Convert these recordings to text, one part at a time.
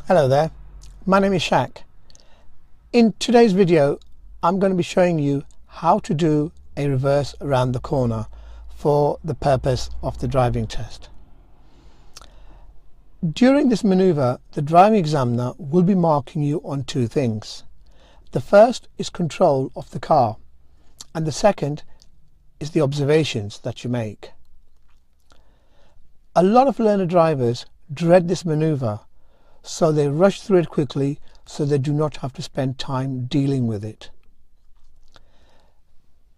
Hello there, my name is Shaq. In today's video I'm going to be showing you how to do a reverse around the corner for the purpose of the driving test. During this maneuver, the driving examiner will be marking you on two things. The first is control of the car, and the second is the observations that you make. A lot of learner drivers dread this maneuver, so they rush through it quickly so they do not have to spend time dealing with it.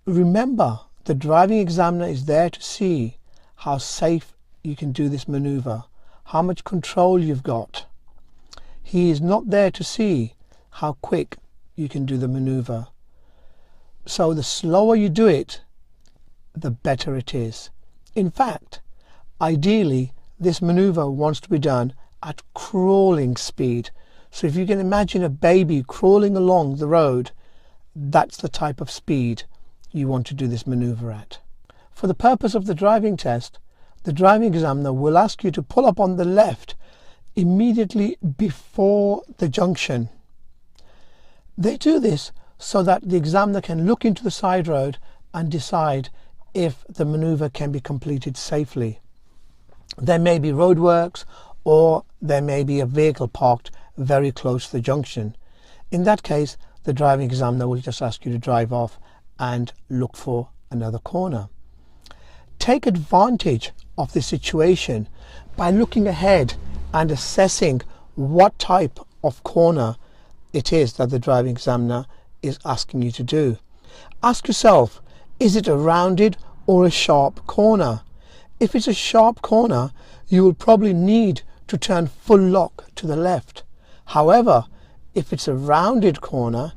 Remember, the driving examiner is there to see how safe you can do this maneuver, how much control you've got. He is not there to see how quick you can do the maneuver. So the slower you do it, the better it is. In fact, ideally this maneuver wants to be done at crawling speed. So if you can imagine a baby crawling along the road, that's the type of speed you want to do this maneuver at. For the purpose of the driving test, the driving examiner will ask you to pull up on the left immediately before the junction. They do this so that the examiner can look into the side road and decide if the maneuver can be completed safely. There may be roadworks, or there may be a vehicle parked very close to the junction. In that case, the driving examiner will just ask you to drive off and look for another corner. Take advantage of this situation by looking ahead and assessing what type of corner it is that the driving examiner is asking you to do. Ask yourself, is it a rounded or a sharp corner? If it's a sharp corner, you will probably need to turn full lock to the left. However, if it's a rounded corner,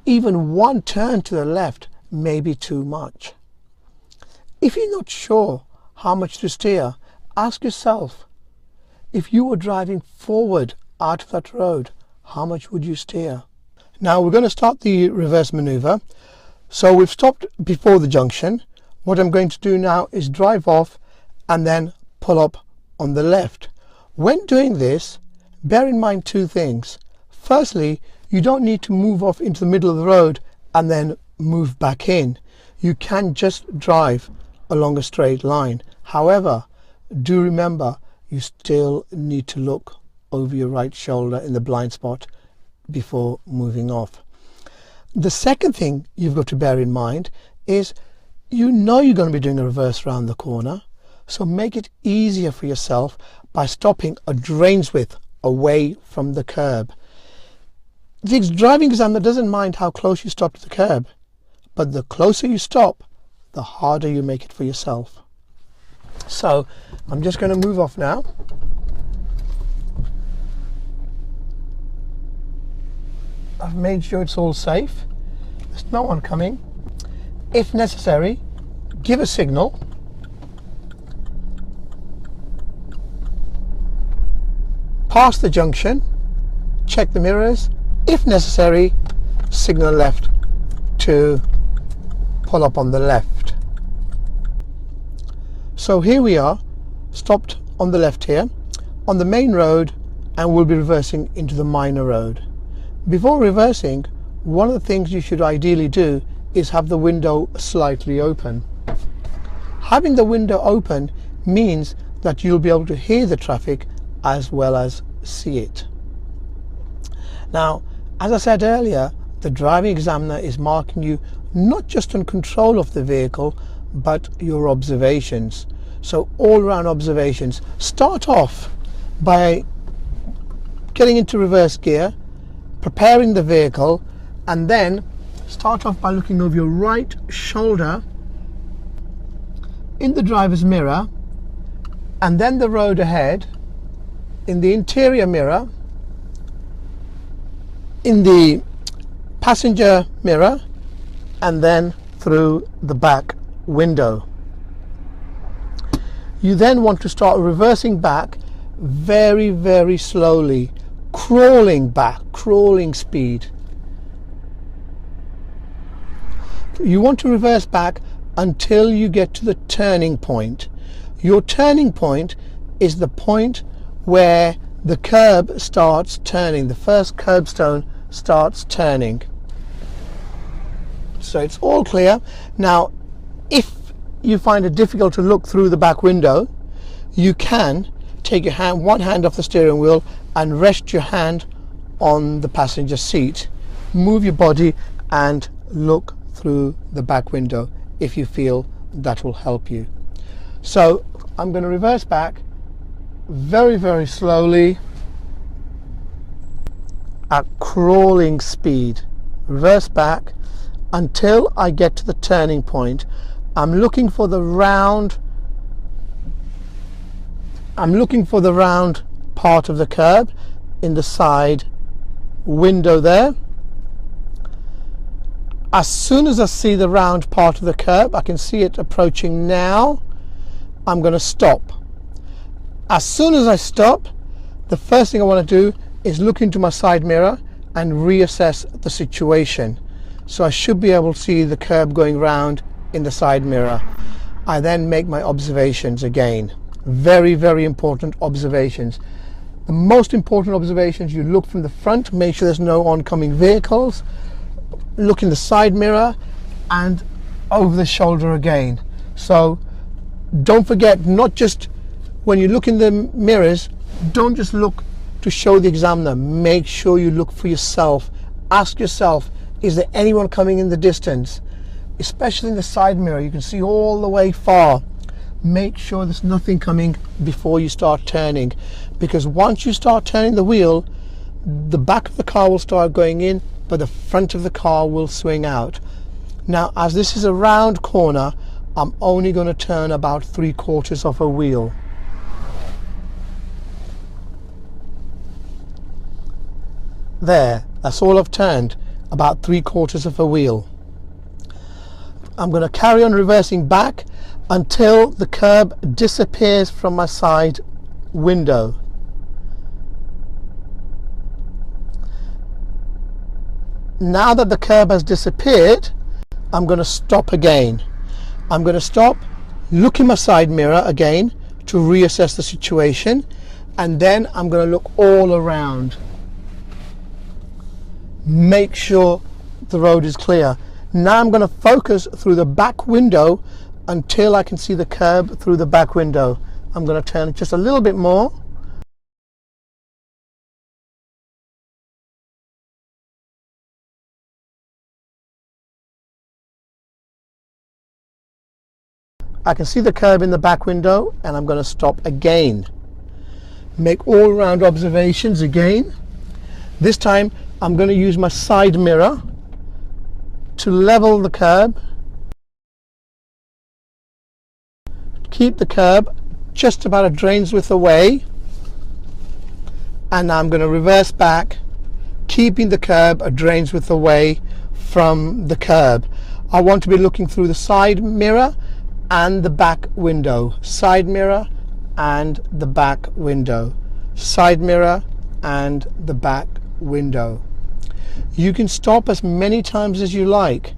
even one turn to the left may be too much. If you're not sure how much to steer, ask yourself, if you were driving forward out of that road, how much would you steer? Now we're going to start the reverse maneuver. So we've stopped before the junction. What I'm going to do now is drive off and then pull up on the left. When doing this, bear in mind two things. Firstly, you don't need to move off into the middle of the road and then move back in. You can just drive along a straight line. However, do remember you still need to look over your right shoulder in the blind spot before moving off. The second thing you've got to bear in mind is you know you're going to be doing a reverse round the corner, so make it easier for yourself by stopping a drain's width away from the curb. The driving examiner doesn't mind how close you stop to the curb, but the closer you stop, the harder you make it for yourself. So I'm just going to move off now. I've made sure it's all safe. There's no one coming. If necessary, give a signal. Pass the junction, check the mirrors. If necessary, signal left to pull up on the left. So here we are, stopped on the left here, on the main road, and we'll be reversing into the minor road. Before reversing, one of the things you should ideally do is have the window slightly open. Having the window open means that you'll be able to hear the traffic as well as see it. Now, as I said earlier, the driving examiner is marking you not just on control of the vehicle, but your observations. So all round observations. Start off by getting into reverse gear, preparing the vehicle, and then start off by looking over your right shoulder in the driver's mirror, and then the road ahead, in the interior mirror, in the passenger mirror, and then through the back window. You then want to start reversing back very, very slowly, crawling back, crawling speed. You want to reverse back until you get to the turning point. Your turning point is the point where the curb starts turning. The first curbstone starts turning. So it's all clear. Now, if you find it difficult to look through the back window, you can take your hand, one hand off the steering wheel and rest your hand on the passenger seat. Move your body and look through the back window if you feel that will help you. So I'm going to reverse back very, very slowly at crawling speed. Reverse back until I get to the turning point. I'm looking for the round part of the curb in the side window there. As soon as I see the round part of the curb, I can see it approaching now, I'm going to stop. As soon as I stop, the first thing I want to do is look into my side mirror and reassess the situation. So I should be able to see the curb going round in the side mirror. I then make my observations again. Very, very important observations. The most important observations: you look from the front, make sure there's no oncoming vehicles, look in the side mirror and over the shoulder again. So don't forget, not just when you look in the mirrors, don't just look to show the examiner. Make sure you look for yourself. Ask yourself, is there anyone coming in the distance? Especially in the side mirror, you can see all the way far. Make sure there's nothing coming before you start turning, because once you start turning the wheel, the back of the car will start going in, but the front of the car will swing out. Now, as this is a round corner, I'm only going to turn about 3/4 of a wheel. There, that's all I've turned, about 3/4 of a wheel. I'm going to carry on reversing back until the curb disappears from my side window. Now that the curb has disappeared, I'm going to stop again. I'm going to stop, look in my side mirror again to reassess the situation, and then I'm going to look all around. Make sure the road is clear. Now I'm going to focus through the back window until I can see the curb through the back window. I'm going to turn just a little bit more. I can see the curb in the back window, and I'm going to stop again. Make all round observations again. This time I'm going to use my side mirror to level the curb. Keep the curb just about a drain's width away, and now I'm going to reverse back, keeping the curb a drain's width away from the curb. I want to be looking through the side mirror and the back window. Side mirror and the back window. Side mirror and the back window. You can stop as many times as you like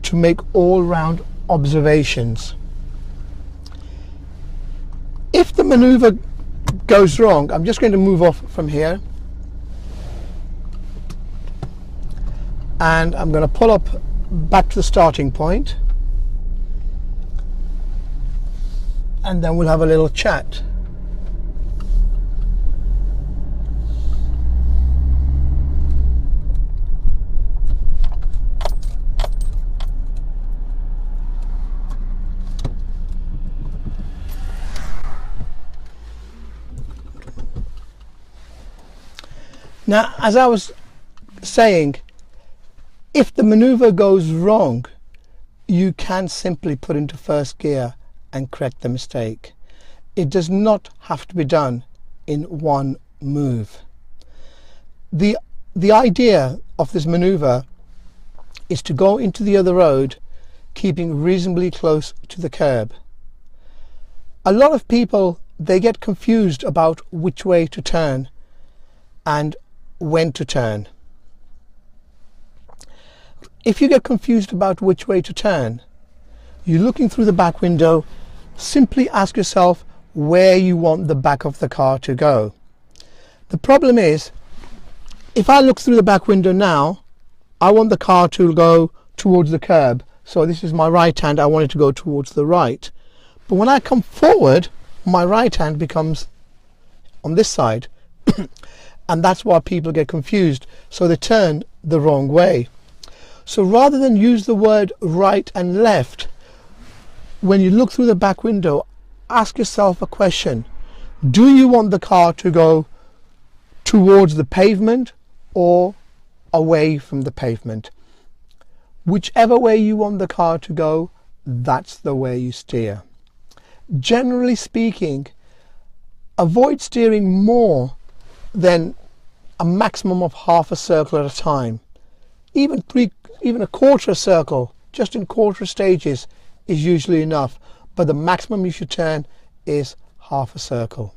to make all round observations. If the maneuver goes wrong, I'm just going to move off from here, and I'm going to pull up back to the starting point, and then we'll have a little chat. Now, as I was saying, if the maneuver goes wrong, you can simply put into first gear and correct the mistake. It does not have to be done in one move. The idea of this maneuver is to go into the other road, keeping reasonably close to the curb. A lot of people, they get confused about which way to turn and when to turn. If you get confused about which way to turn, you're looking through the back window, simply ask yourself where you want the back of the car to go. The problem is, if I look through the back window now, I want the car to go towards the curb. So this is my right hand, I want it to go towards the right. But when I come forward, my right hand becomes on this side. And that's why people get confused. So they turn the wrong way. So rather than use the word right and left, when you look through the back window, ask yourself a question. Do you want the car to go towards the pavement or away from the pavement? Whichever way you want the car to go, that's the way you steer. Generally speaking, avoid steering more than a maximum of half a circle at a time. Even a quarter circle, just in quarter stages, is usually enough, but the maximum you should turn is half a circle.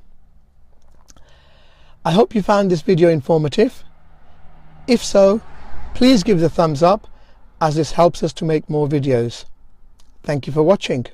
I hope you found this video informative. If so, please give it a thumbs up, as this helps us to make more videos. Thank you for watching.